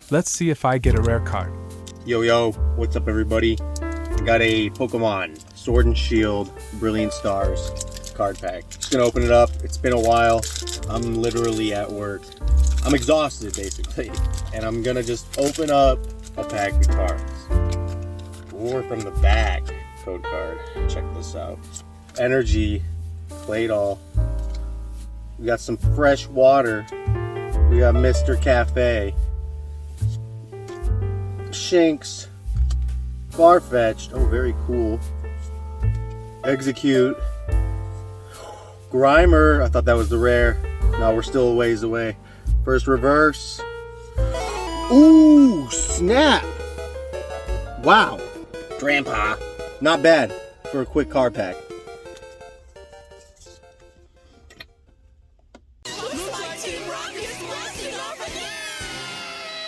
Let's see if I get a rare card. Yo, what's up everybody? I got a Pokemon Sword and Shield Brilliant Stars card pack. Just gonna open it up. It's been a while. I'm literally at work. I'm exhausted basically. And I'm gonna just open up a pack of cards. Or from the back, code card. Check this out. Energy, played all. We got some fresh water. We got Mr. Cafe. Shinx, Farfetch'd, oh very cool, Execute, Grimer, I thought that was the rare, no we're still a ways away, first reverse, ooh snap, wow, Grandpa, not bad for a quick card pack.